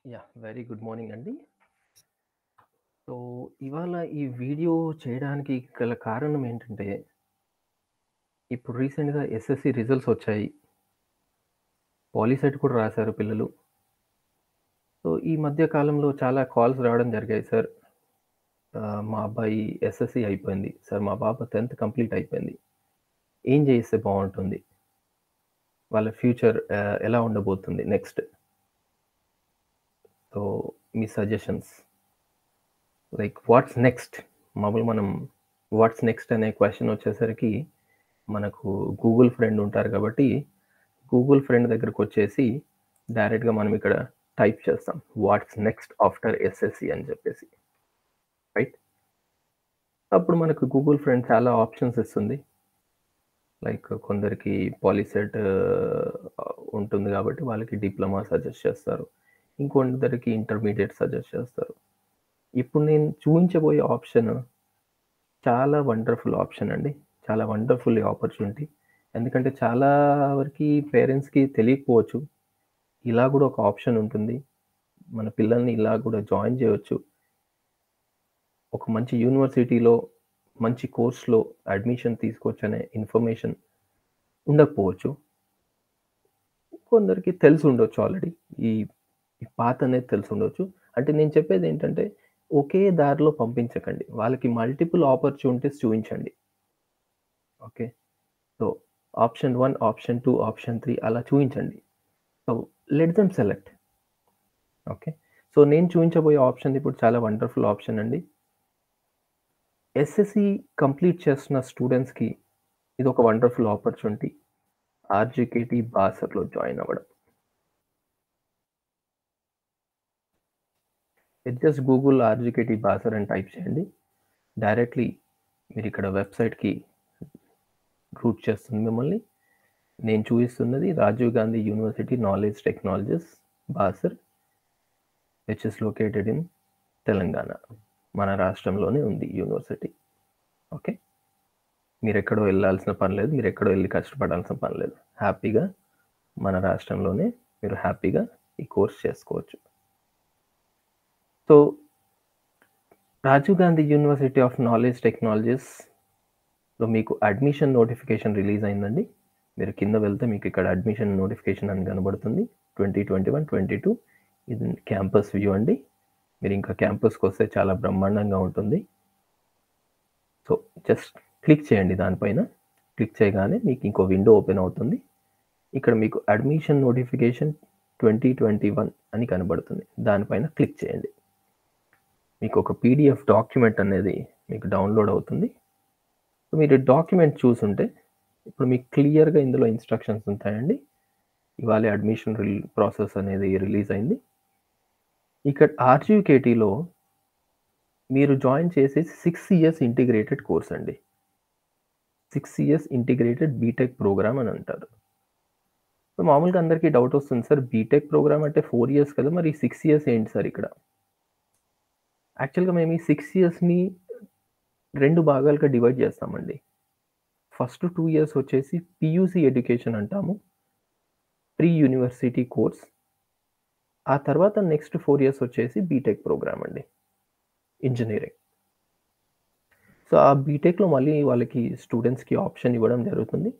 Very good morning అండి. So, ఇవాళ ఈ వీడియో చేయడానికి గల కారణం ఏంటంటే, ఇప్పుడు రీసెంట్‌గా ఎస్ఎస్‌సి రిజల్ట్స్ వచ్చాయి. పాలిసెట్ కూడా రాసారు పిల్లలు. సో, ఈ మధ్య కాలంలో చాలా కాల్స్ రావడం జరిగాయి. సార్, మా అబ్బాయి ఎస్ఎస్‌సి అయిపోయింది. సార్, మా పాప 10థ్ కంప్లీట్ అయిపోయింది. ఏం చేస్తే బావుంటుంది? వాళ్ళ ఫ్యూచర్ ఎలా ఉండబోతుంది నెక్స్ట్? సో, మీ సజెషన్స్. Like what's next? మనం వాట్స్ నెక్స్ట్ అనే క్వెషన్ వచ్చేసరికి మనకు గూగుల్ ఫ్రెండ్ ఉంటారు కాబట్టి, గూగుల్ ఫ్రెండ్ దగ్గరకొచ్చేసి డైరెక్ట్‌గా మనం ఇక్కడ టైప్ చేస్తాం. వాట్స్ నెక్స్ట్ ఆఫ్టర్ ఎస్ఎస్‌సి అని చెప్పేసి. రైట్? అప్పుడు మనకు గూగుల్ ఫ్రెండ్ చాలా ఆప్షన్స్ ఇస్తుంది. లైక్ కొందరికి పాలిసెట్ ఉంటుంది కాబట్టి వాళ్ళకి డిప్లొమా సజెస్ట్ చేస్తారు. ఇంకొందరికి ఇంటర్మీడియేట్ సజెస్ట్ చేస్తారు. ఇప్పుడు నేను చూయించబోయే ఆప్షన్ చాలా వండర్‌ఫుల్ ఆప్షన్ అండి. చాలా వండర్‌ఫుల్ ఆపర్చునిటీ. ఎందుకంటే చాలా వరకి పేరెంట్స్‌కి తెలియకపోవచ్చు. ఇలా గూడా ఒక ఆప్షన్ ఉంటుంది. మన పిల్లల్ని ఇలా గూడా జాయిన్ జేయొచ్చు. ఒక మంచి యూనివర్సిటీలో, మంచి కోర్స్‌లో అడ్మిషన్ తీసుకోవచ్చనే ఇన్ఫర్మేషన్ ఉండకపోవచ్చు. కొందరికి తెలిసుండొచ్చు ఆల్రెడీ. ఈ ఈ పాత్ అనేది తెలిసుండొచ్చు. అంటే నేను చెప్పేదేంటంటే, ఒకే దారిలో పంపించకండి. వాళ్ళకి మల్టిపుల్ ఆపర్చునిటీస్ చూయించండి. Okay. So, option 1, option 2, option 3 అలా చూయించండి. So, let them select. Okay. So, నేను చూయించబోయే ఆప్షన్ ఇప్పుడు చాలా వండర్‌ఫుల్ ఆప్షన్ అండి. ఎస్ఎస్‌సి కంప్లీట్ చేస్తున్న స్టూడెంట్స్‌కి ఇదొక వండర్‌ఫుల్ ఆపర్చునిటీ. ఆర్‌జీకేటీ బాసర్‌లో జాయిన్ అవ్వడం. జస్ట్ గూగుల్ ఆర్‌జీకేటీ బాసర్ అని టైప్ చేయండి. డైరెక్ట్‌లీ మీరిక్కడ వెబ్‌సైట్‌కి రూట్ చేస్తుంది మిమ్మల్ని. నేను చూపిస్తున్నది Rajiv Gandhi university knowledge technologies Basar, which is located in Telangana. మన రాష్ట్రంలోనే ఉంది యూనివర్సిటీ. ఓకే. మీరెక్కడో వెళ్ళాల్సిన పని లేదు. మీరెక్కడో వెళ్లి కష్టపడాల్సిన పని లేదు. హ్యాపీగా మన రాష్ట్రంలోనే మీరు హ్యాపీగా ఈ కోర్స్ చేసుకోవచ్చు. So, Rajiv Gandhi university of knowledge టెక్నాలజీస్‌లో మీకు అడ్మిషన్ నోటిఫికేషన్ రిలీజ్ అయిందండి. మీరు కింద వెళ్తే మీకు ఇక్కడ అడ్మిషన్ నోటిఫికేషన్ అని కనబడుతుంది. 2021, 22 ఇది క్యాంపస్ వ్యూ అండి. మీరు ఇంకా క్యాంపస్‌కొస్తే చాలా బ్రహ్మాండంగా ఉంటుంది. సో, జస్ట్ క్లిక్ చేయండి దానిపైన. క్లిక్ చేయగానే మీకు ఇంకో విండో ఓపెన్ అవుతుంది. ఇక్కడ మీకు అడ్మిషన్ నోటిఫికేషన్ 2021 అని కనబడుతుంది. దానిపైన క్లిక్ చేయండి. మీకు ఒక పీడిఎఫ్ డాక్యుమెంట్ అనేది మీకు డౌన్లోడ్ అవుతుంది. మీరు డాక్యుమెంట్ చూసుంటే ఇప్పుడు మీకు క్లియర్‌గా ఇందులో ఇన్‌స్ట్రక్షన్స్ ఉంటాయండి. ఇవాళే అడ్మిషన్ ప్రాసెస్ అనేది రిలీజ్ అయింది. ఇక్కడ ఆర్‌జీకేటీలో మీరు జాయిన్ చేసేసి 6 ఇయర్స్ ఇంటిగ్రేటెడ్ కోర్స్ అండి. 6 ఇయర్స్ ఇంటిగ్రేటెడ్ బీటెక్ ప్రోగ్రామ్ అని అంటారు. సో, మామూలుగా అందరికీ డౌట్ వస్తుంది సార్, బీటెక్ ప్రోగ్రామ్ అంటే 4 ఇయర్స్ కదా! మరి 6 ఇయర్స్ ఏంటి సార్ ఇక్కడ? యాక్చువల్‌గా మేము ఈ 6 ఇయర్స్‌ని 2 భాగాలుగా డివైడ్ చేస్తామండి. ఫస్ట్ 2 ఇయర్స్ వచ్చేసి పీయూసీ ఎడ్యుకేషన్ అంటాము. Pre university course. ఆ తర్వాత నెక్స్ట్ 4 ఇయర్స్ వచ్చేసి బీటెక్ ప్రోగ్రామ్ అండి. ఇంజినీరింగ్. సో, ఆ బీటెక్‌లో మళ్ళీ వాళ్ళకి స్టూడెంట్స్‌కి ఆప్షన్ ఇవ్వడం జరుగుతుంది.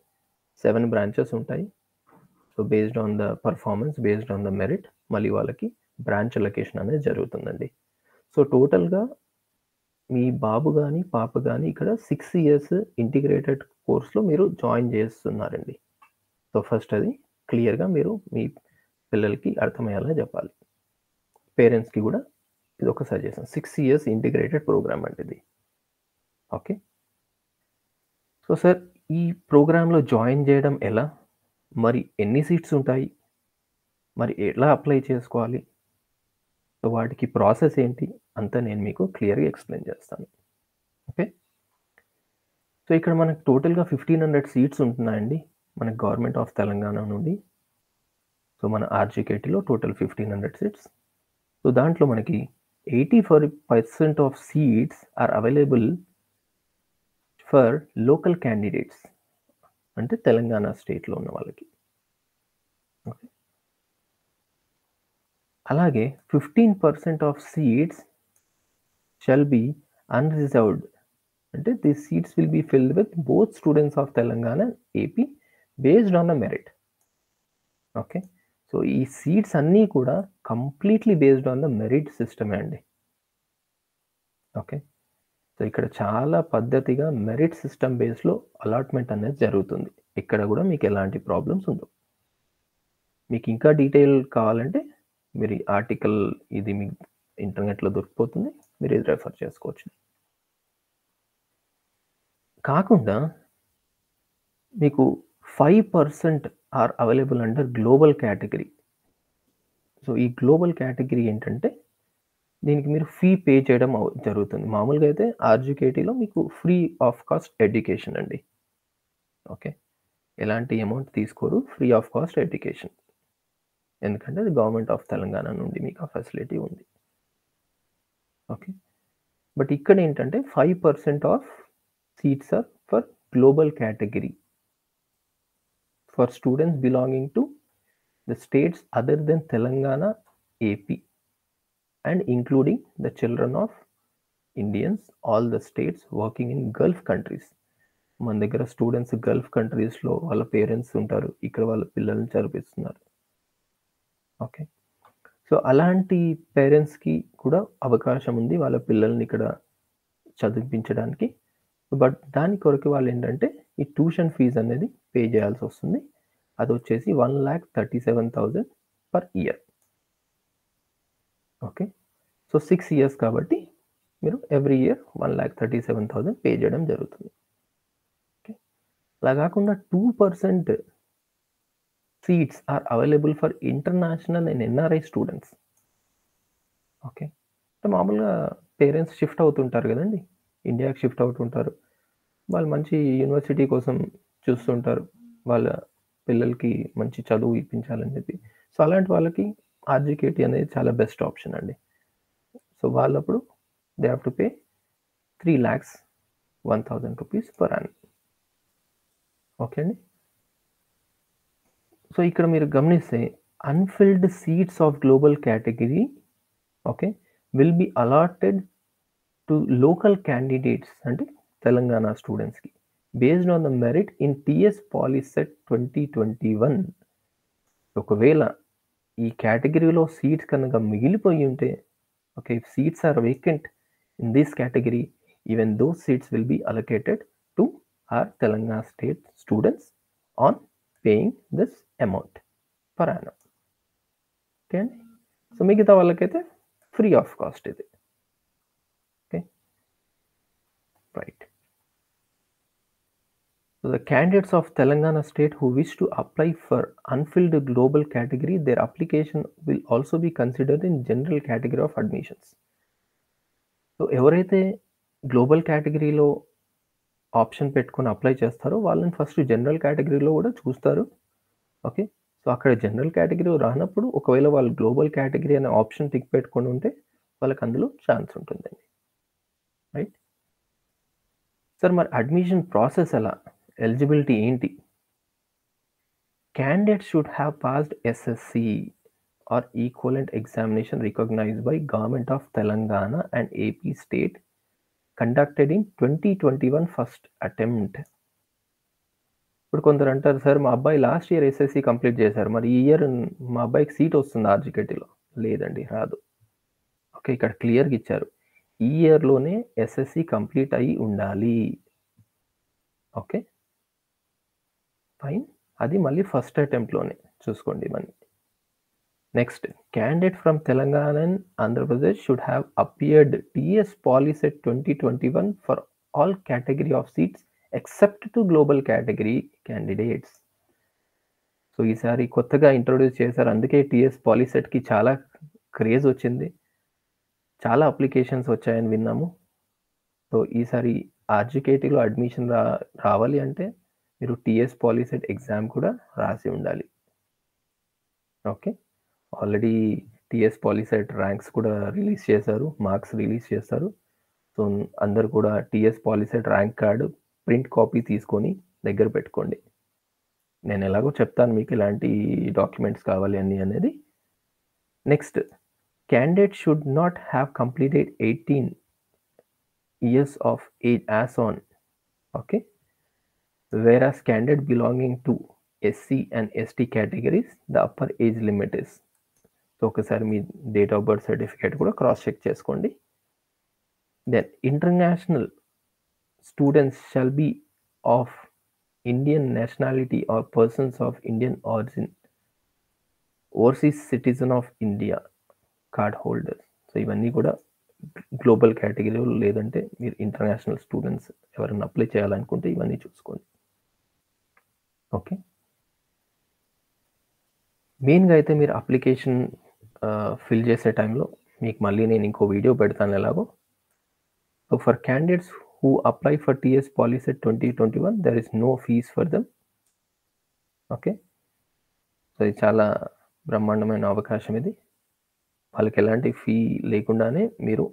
7 బ్రాంచెస్ ఉంటాయి. So, based on the performance, based on the merit మళ్ళీ వాళ్ళకి బ్రాంచ్ అలొకేషన్ అనేది జరుగుతుందండి. సో, టోటల్‌గా మీ బాబు గాని, పాప గాని ఇక్కడ 6 ఇయర్స్ ఇంటిగ్రేటెడ్ కోర్స్‌లో మీరు జాయిన్ చేస్తున్నారండి. సో, ఫస్ట్ అది క్లియర్‌గా మీరు మీ పిల్లలకి అర్థమయ్యేలా చెప్పాలి. పేరెంట్స్‌కి గూడా ఇదొక సజెషన్. 6 ఇయర్స్ ఇంటిగ్రేటెడ్ ప్రోగ్రామ్ అండి ఇది. ఓకే. సో, సార్, ఈ ప్రోగ్రామ్‌లో జాయిన్ జేయడం ఎలా? మరి ఎన్ని సీట్స్ ఉంటాయి? మరి ఎలా అప్లై చేసుకోవాలి? సో, వాటికి ప్రాసెస్ ఏంటి? అంతా నేను మీకు క్లియర్‌గా ఎక్స్‌ప్లెయిన్ చేస్తాను. ఓకే. సో, ఇక్కడ మనకు టోటల్‌గా 1500 సీట్స్ ఉంటున్నాయండి. మన గవర్నమెంట్ ఆఫ్ తెలంగాణ నుండి. సో, మన ఆర్‌జీకేటీలో టోటల్ 1500 సీట్స్. సో, దాంట్లో మనకి 84% of seats are available for local candidates. అంటే తెలంగాణ స్టేట్‌లో ఉన్న వాళ్ళకి. ఓకే. అలాగే 15% of seats shall be unreserved. అంటే the seats will be filled with both students of Telangana and AP based on the merit. Okay, so ఈ seats అన్నీ కూడా completely based on the merit సిస్టమే అండి. ఓకే, సో ఇక్కడ చాలా పద్ధతిగా మెరిట్ సిస్టమ్ బేస్లో అలాట్మెంట్ అనేది జరుగుతుంది. ఇక్కడ కూడా మీకు ఎలాంటి ప్రాబ్లమ్స్ ఉండవు. మీకు ఇంకా డీటెయిల్ కావాలంటే మీరు ఈ ఆర్టికల్ ఇది మీకు ఇంటర్నెట్లో దొరికిపోతుంది, మీరు ఇది రెఫర్ చేసుకోవచ్చు. కాకుండా మీకు 5% are available under global category. So ఈ గ్లోబల్ కేటగిరీ ఏంటంటే దీనికి మీరు ఫీ పే చేయడం జరుగుతుంది. మామూలుగా అయితే ఆర్జీకేటీలో మీకు ఫ్రీ ఆఫ్ కాస్ట్ ఎడ్యుకేషన్ అండి. ఓకే, ఎలాంటి అమౌంట్ తీసుకోరు, ఫ్రీ ఆఫ్ కాస్ట్ ఎడ్యుకేషన్. ఎందుకంటే అది గవర్నమెంట్ ఆఫ్ తెలంగాణ నుండి మీకు ఆ ఫెసిలిటీ ఉంది. ఓకే, బట్ ఇక్కడ ఏంటంటే 5% of seats are for global category for students belonging to the states other than Telangana, AP and including the children of Indians, all the states working in Gulf countries. మన దగ్గర students Gulf కంట్రీస్లో వాళ్ళ parents ఉంటారు, ఇక్కడ వాళ్ళ పిల్లల్ని చదివిస్తున్నారు. Okay, so అలాంటి పేరెంట్స్కి కూడా అవకాశం ఉంది వాళ్ళ పిల్లల్ని ఇక్కడ చదివించడానికి. బట్ దాని కొరకు వాళ్ళు ఏంటంటే ఈ ట్యూషన్ ఫీజు అనేది పే చేయాల్సి వస్తుంది. అది వచ్చేసి 1,37,000 per year. Okay, so 6 years కాబట్టి మీరు ఎవ్రీ ఇయర్ 1,37,000 పే చేయడం జరుగుతుంది. ఓకే, అలా కాకుండా 2% seats are available for international and NRI students. Okay, అంటే మామూలుగా పేరెంట్స్ షిఫ్ట్ అవుతుంటారు కదండి, ఇండియాకి షిఫ్ట్ అవుతుంటారు, వాళ్ళు మంచి యూనివర్సిటీ కోసం చూస్తుంటారు, వాళ్ళ పిల్లలకి మంచి చదువు ఇప్పించాలని చెప్పి. సో అలాంటి వాళ్ళకి ఆర్జీకేటీ అనేది చాలా బెస్ట్ ఆప్షన్ అండి. సో వాళ్ళప్పుడు they have to pay 3,01,000 rupees per annum. Okay అండి, సో ఇక్కడ మీరు గమనిస్తే unfilled seats of global category okay will be allotted to local candidates, అంటే తెలంగాణ స్టూడెంట్స్కి based on the merit in TS POLYCET 2021. ఒకవేళ ఈ కేటగిరీలో సీట్స్ కనుక మిగిలిపోయి ఉంటే, okay, if seats are vacant in this category, even those seats will be allocated to our Telangana state students on paying this amount per annum. Okay, so మిగతా వాళ్ళకైతే free of cost ఇది. Okay, right. So the candidates of Telangana state who wish to apply for unfilled global category, their application will also be considered in general category of admissions. So ఎవరైతే global కేటగిరీలో option పెట్టుకొని apply చేస్తారో వాళ్ళని first general కేటగిరీలో కూడా చూస్తారు. Okay, so అక్కడ general category రానప్పుడు ఒకవేళ వాళ్ళు గ్లోబల్ కేటగిరీ అనే ఆప్షన్ టిక్ పెట్టుకొని ఉంటే వాళ్ళకి అందులో ఛాన్స్ ఉంటుందండి. రైట్ సార్, మరి అడ్మిషన్ ప్రాసెస్ ఎలా, ఎలిజిబిలిటీ ఏంటి? Candidates should have passed SSC or equivalent examination recognized by Government of Telangana and AP state conducted in 2021 first attempt. ఇప్పుడు కొందరు అంటారు, సార్ మా అబ్బాయి లాస్ట్ ఇయర్ ఎస్ఎస్సి కంప్లీట్ చేశారు, మరి ఈ ఇయర్ మా అబ్బాయికి సీట్ వస్తుంది ఆర్జీకేటీలో. లేదండి, రాదు. ఓకే, ఇక్కడ క్లియర్గా ఇచ్చారు, ఈ ఇయర్లోనే ఎస్ఎస్సి కంప్లీట్ అయి ఉండాలి. ఓకే, ఫైన్, అది మళ్ళీ ఫస్ట్ అటెంప్ట్లోనే చూసుకోండి. మళ్ళీ next, candidate from Telangana and Andhra Pradesh should have appeared TS POLYCET 2021 for all category of seats except to global category candidates. So ఈసారి కొత్తగా ఇంట్రొడ్యూస్ చేశారు, అందుకే టిఎస్ పాలిసెట్కి చాలా క్రేజ్ వచ్చింది, చాలా అప్లికేషన్స్ వచ్చాయని విన్నాము. సో ఈసారి ఆర్జీకేటీలో అడ్మిషన్ రావాలి అంటే మీరు టిఎస్ పాలిసెట్ ఎగ్జామ్ కూడా రాసి ఉండాలి. Okay, already TS POLYCET ranks కూడా రిలీజ్ చేశారు, మార్క్స్ రిలీజ్ చేస్తారు. సో అందరు కూడా TS POLYCET rank card print copy తీసుకొని దగ్గర పెట్టుకోండి. నేను ఎలాగో చెప్తాను మీకు ఇలాంటి డాక్యుమెంట్స్ కావాలి అని అనేది. Next, candidate should not have completed 18 years of age as on, okay, whereas candidate belonging to SC and ST categories, the upper age limit is. So ఒకసారి మీ డేట్ ఆఫ్ బర్త్ సర్టిఫికేట్ కూడా cross check చేసుకోండి. Then international students shall be of Indian nationality or persons of Indian origin, overseas citizen of India card holders. So ఇవన్నీ కూడా global కేటగిరీలో, లేదంటే మీరు international students ఎవరైనా అప్లై చేయాలనుకుంటే ఇవన్నీ చూసుకోండి. ఓకే, మెయిన్గా అయితే మీరు అప్లికేషన్ ఫిల్ చేసే టైంలో మీకు మళ్ళీ నేను ఇంకో వీడియో పెడతాను ఎలాగో. So for candidates who apply for TS POLYCET 2021 there is no fees for them. Okay, so ఇది చాలా బ్రహ్మాండమైన అవకాశం ఇది. వాళ్ళకి ఎలాంటి ఫీ లేకుండానే మీరు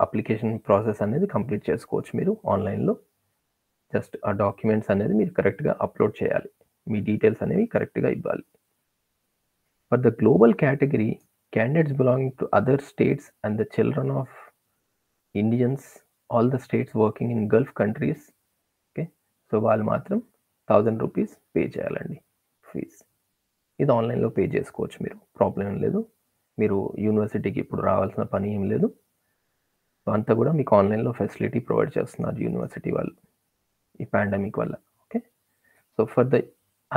అప్లికేషన్ ప్రాసెస్ అనేది కంప్లీట్ చేసుకోవచ్చు మీరు ఆన్లైన్లో. జస్ట్ ఆ డాక్యుమెంట్స్ అనేది మీరు కరెక్ట్గా అప్లోడ్ చేయాలి, మీ డీటెయిల్స్ అనేవి కరెక్ట్గా ఇవ్వాలి. For the global category, candidates belonging to other states and the children of Indians, all the states working in Gulf countries, okay, so వాళ్ళు మాత్రం 1000 రూపీస్ పే చేయాలండి ఫీజ్. ఇది ఆన్లైన్లో పే చేసుకోవచ్చు మీరు, ప్రాబ్లం ఏం లేదు. మీరు యూనివర్సిటీకి ఇప్పుడు రావాల్సిన పని ఏం లేదు. సో అంతా కూడా మీకు ఆన్లైన్లో ఫెసిలిటీ ప్రొవైడ్ చేస్తున్నారు యూనివర్సిటీ వాళ్ళు ఈ పాండమిక్ వల్ల. Okay, so for the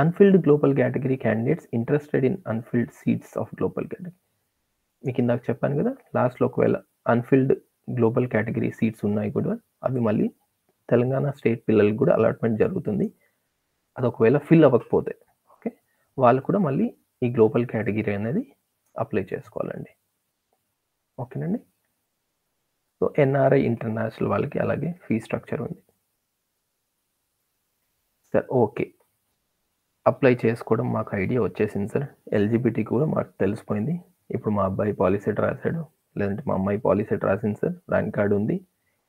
unfilled global category candidates interested in unfilled seats of global category, మీకు ఇందాక చెప్పాను కదా లాస్ట్లో, ఒకవేళ అన్ఫిల్డ్ గ్లోబల్ కేటగిరీ సీట్స్ ఉన్నాయి కూడా అవి మళ్ళీ తెలంగాణ స్టేట్ పిల్లలకి కూడా అలాట్మెంట్ జరుగుతుంది. అది ఒకవేళ ఫిల్ అవ్వకపోతే ఓకే, వాళ్ళు కూడా మళ్ళీ ఈ గ్లోబల్ కేటగిరీ అనేది అప్లై చేసుకోవాలండి. ఓకేనండి, సో ఎన్ఆర్ఐ ఇంటర్నేషనల్ వాళ్ళకి అలాగే ఫీ స్ట్రక్చర్ ఉంది. సార్ ఓకే, అప్లై చేసుకోవడం మాకు ఐడియా వచ్చేసింది సార్. ఎలిజిబిలిటీ కూడా మాకు తెలిసిపోయింది. ఇప్పుడు మా అబ్బాయి పాలిసెట్ రాశాడు, లేదంటే మా అమ్మాయి పాలిసెట్ రాసింది సార్, ర్యాంక్ కార్డు ఉంది,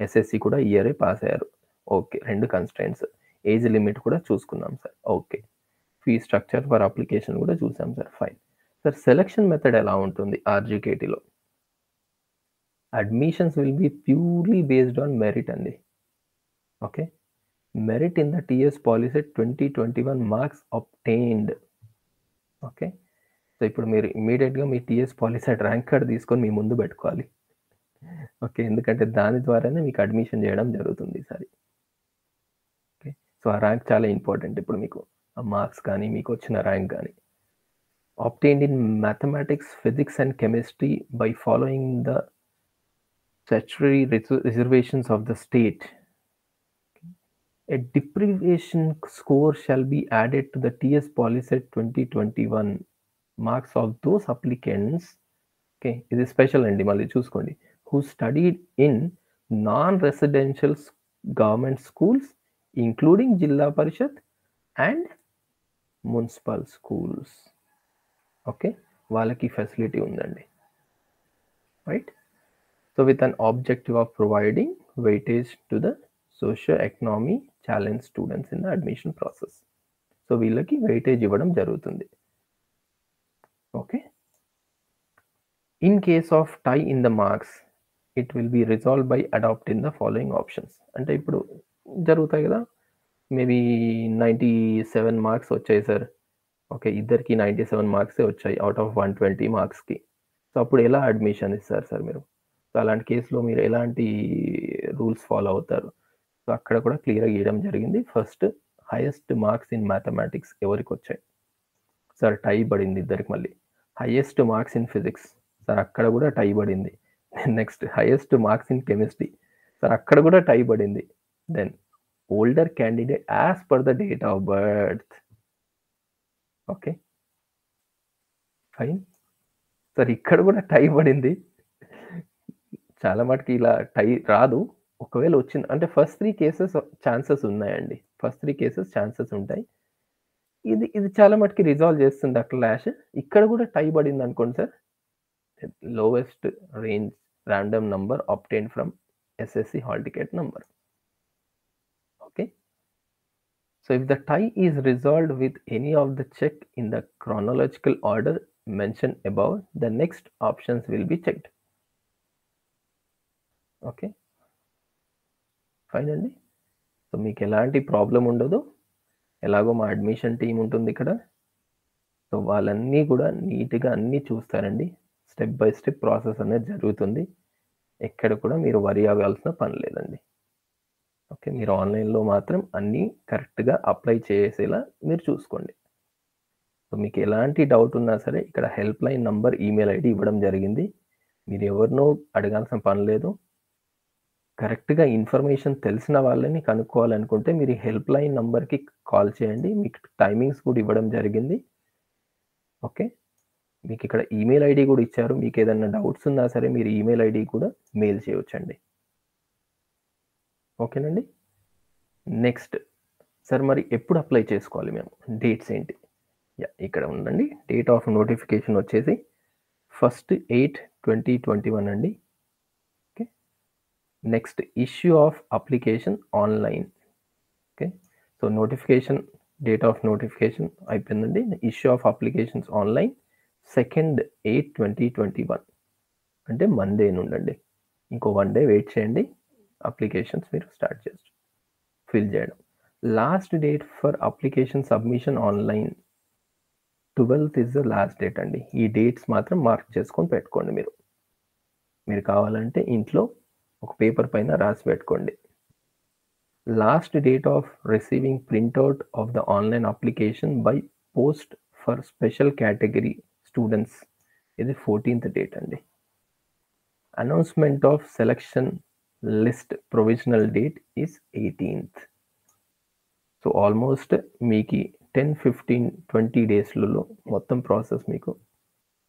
ఎస్ఎస్సి కూడా ఇయరే పాస్ అయ్యారు. ఓకే, 2 కన్స్ట్రెంట్స్, ఏజ్ లిమిట్ కూడా చూసుకున్నాం sir. Okay, fee structure for application కూడా చూసాం sir. Fine sir, selection method ఎలా ఉంటుంది ఆర్జీకేటీలో? Admissions will be purely based on merit అండి. Okay, merit in the TS POLYCET 2021 marks obtained. Okay, so ఇప్పుడు మీరు ఇమీడియట్గా మీ టీఎస్ పాలిసెట్ ర్యాంక్ కార్డ్ తీసుకొని మీ ముందు పెట్టుకోవాలి. ఓకే, ఎందుకంటే దాని ద్వారానే మీకు అడ్మిషన్ చేయడం జరుగుతుంది ఈసారి. ఓకే, సో ఆ ర్యాంక్ చాలా ఇంపార్టెంట్. ఇప్పుడు మీకు ఆ మార్క్స్ కానీ మీకు వచ్చిన ర్యాంక్ కానీ. obtained in mathematics, physics and chemistry by following the statutory reservations of the state. A deprivation score shall be added to the TS Polyset 2021 marks of those applicants. Okay, ఇది special అండి, మళ్ళీ చూసుకోండి. who studied in non-residential government schools including Zilla Parishad and municipal schools. Okay, వాళ్ళకి facility ఉందండి, right. So with an objective of providing weightage to the socio economy challenge students in the admission process. So వీళ్ళకి weightage ఇవ్వడం జరుగుతుంది. Okay, in case of tie in the marks it will be resolve by adapting the following options. అంటే ఇప్పుడు జరుగుతాయి కదా, maybe 97 marks వచ్చాయి sir. Okay, ఇద్దరికి 97 మార్క్సే వచ్చాయి అవుట్ ఆఫ్ 120 మార్క్స్కి. సో అప్పుడు ఎలా అడ్మిషన్ ఇస్తారు సార్ మీరు? సో అలాంటి కేసులో మీరు ఎలాంటి రూల్స్ ఫాలో అవుతారు? సో అక్కడ కూడా క్లియర్గా ఇవ్వడం జరిగింది. First highest marks in mathematics ఎవరికి వచ్చాయి సార్? టై పడింది ఇద్దరికి. మళ్ళీ highest marks in physics sir, అక్కడ కూడా టై పడింది. Next highest marks in chemistry sir, అక్కడ కూడా టై పడింది. Then older candidate as per the date of birth. Okay, fine sir, ఇక్కడ కూడా టై పడింది. చాలా మటుకి ఇలా టై రాదు, ఒకవేళ వచ్చింది అంటే ఫస్ట్ 3 కేసెస్ ఛాన్సెస్ ఉన్నాయండి. ఫస్ట్ 3 కేసెస్ ఛాన్సెస్ ఉంటాయి. ఇది చాలా మటుకి రిజాల్వ్ చేస్తుంది ఆ క్లాష్. ఇక్కడ కూడా టై పడింది అనుకోండి sir, lowest range random number obtained from SSC hall ticket number. Okay, so if the tie is resolved with any of the check in the chronological order mentioned above, the next options will be checked. Okay, fine అండి. So మీకు ఎలాంటి problem ఉండదు. ఎలాగో మా admission team ఉంటుంది ఇక్కడ. So వాళ్ళన్నీ కూడా నీట్గా అన్నీ చూస్తారండి. స్టెప్ బై స్టెప్ ప్రాసెస్ అనేది జరుగుతుంది. ఎక్కడ కూడా మీరు వరి అవ్వాల్సిన పని లేదండి. ఓకే, మీరు ఆన్లైన్లో మాత్రం అన్నీ కరెక్ట్గా అప్లై చేసేలా మీరు చూసుకోండి. సో మీకు ఎలాంటి డౌట్ ఉన్నా సరే ఇక్కడ help line number, email ID ఇవ్వడం జరిగింది. మీరు ఎవరినో అడగాల్సిన పని లేదు. కరెక్ట్గా ఇన్ఫర్మేషన్ తెలిసిన వాళ్ళని కనుక్కోవాలనుకుంటే మీరు హెల్ప్ లైన్ నంబర్కి కాల్ చేయండి. మీకు టైమింగ్స్ కూడా ఇవ్వడం జరిగింది. ఓకే, మీకు ఇక్కడ ఈమెయిల్ ఐడి కూడా ఇచ్చారు. మీకు ఏదైనా డౌట్స్ ఉన్నా సరే మీరు ఈమెయిల్ ఐడి కూడా మెయిల్ చేయవచ్చండి. ఓకేనండి. నెక్స్ట్ సార్, మరి ఎప్పుడు అప్లై చేసుకోవాలి మేము? డేట్స్ ఏంటి? ఇక్కడ ఉందండి. డేట్ ఆఫ్ నోటిఫికేషన్ వచ్చేసి 1st 8 2021 అండి. Okay, next issue of application online. Okay, so notification, date of notification అయిపోయిందండి. Issue of applications online 2nd 8 2021 అంటే మండే నుండండి. ఇంకో 1 డే వెయిట్ చేయండి. అప్లికేషన్స్ మీరు స్టార్ట్ చేసి ఫిల్ చేయడం. Last date for application submission online 12th is the last date అండి. ఈ డేట్స్ మాత్రం మార్క్ చేసుకొని పెట్టుకోండి. మీరు కావాలంటే ఇంట్లో ఒక పేపర్ పైన రాసి పెట్టుకోండి. Last date of receiving printout of the online application by post for special category students ఇది 14th డేట్ అండి. Announcement of selection list provisional date is 18th. So almost మీకు 10, 15, 20 డేస్లలో మొత్తం ప్రాసెస్ మీకు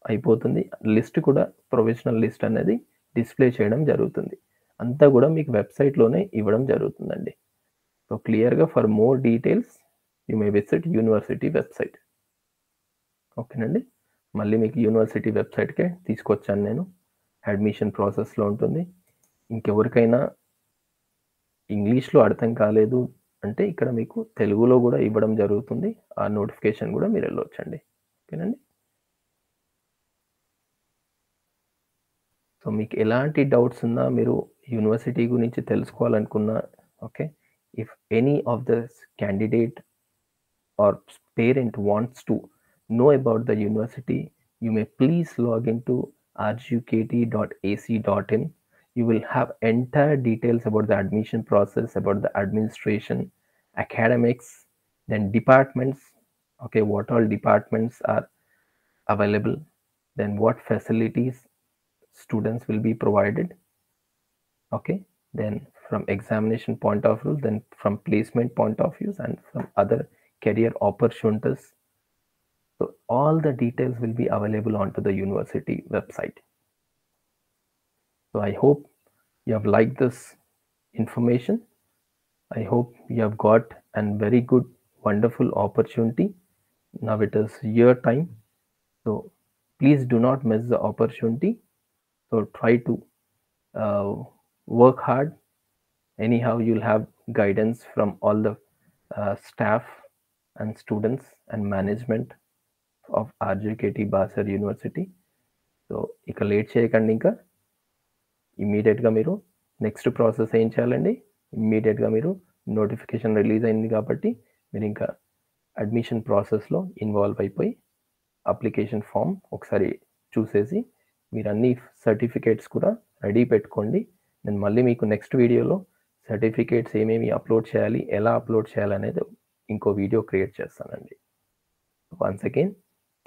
అయిపోతుంది. లిస్ట్ కూడా, ప్రొవిజనల్ లిస్ట్ అనేది display చేయడం జరుగుతుంది. అంతా కూడా మీకు వెబ్సైట్లోనే ఇవ్వడం జరుగుతుందండి. సో క్లియర్గా for more details you may visit university website. ఓకేనండి. మళ్ళీ మీకు యూనివర్సిటీ వెబ్సైట్కే తీసుకొచ్చాను నేను. అడ్మిషన్ ప్రాసెస్లో ఉంటుంది. ఇంకెవరికైనా ఇంగ్లీష్లో అర్థం కాలేదు అంటే ఇక్కడ మీకు తెలుగులో కూడా ఇవ్వడం జరుగుతుంది. ఆ నోటిఫికేషన్ కూడా మీరు వెళ్ళొచ్చండి. ఓకేనండి. సో మీకు ఎలాంటి డౌట్స్ ఉన్నా, మీరు యూనివర్సిటీ గురించి తెలుసుకోవాలనుకున్నా, okay, if any of the candidate or parent wants to know about the university, you may please log into rgukt.ac.in. You will have entire details about the admission process, about the administration, academics, then departments. Okay, what all departments are available, then what facilities students will be provided. Okay, then from examination point of view, then from placement point of view, and from other career opportunities. So all the details will be available onto the university website. So I hope you have liked this information. I hope you have got a very good, wonderful opportunity. Now it is your time. So please do not miss the opportunity. So try to work hard. Anyhow, you'll have guidance from all the staff and students and management of RGKT Basar university. So ఇక late చేయకండి. ఇంకా ఇమ్మీడియట్గా మీరు next process ఏం చేయాలండి? ఇమ్మీడియట్గా మీరు notification release అయింది కాబట్టి మీరు ఇంకా అడ్మిషన్ ప్రాసెస్లో ఇన్వాల్వ్ అయిపోయి అప్లికేషన్ ఫామ్ ఒకసారి చూసేసి మీరు అన్ని సర్టిఫికేట్స్ కూడా రెడీ పెట్టుకోండి. నేను మళ్ళీ మీకు నెక్స్ట్ వీడియోలో సర్టిఫికేట్స్ ఏమేమి అప్లోడ్ చేయాలి, ఎలా అప్లోడ్ చేయాలి అనేది ఇంకో వీడియో క్రియేట్ చేస్తానండి. Once again,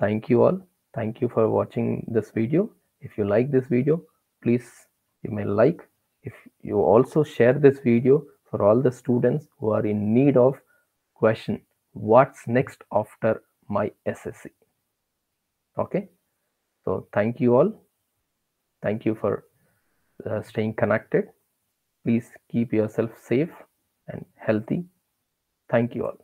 thank you all. Thank you for watching this video. If you like this video, please you may like. If you also share this video for all the students who are in need of question, what's next after my SSC? Okay, so thank you all. Thank you for staying connected. Please keep yourself safe and healthy. Thank you all.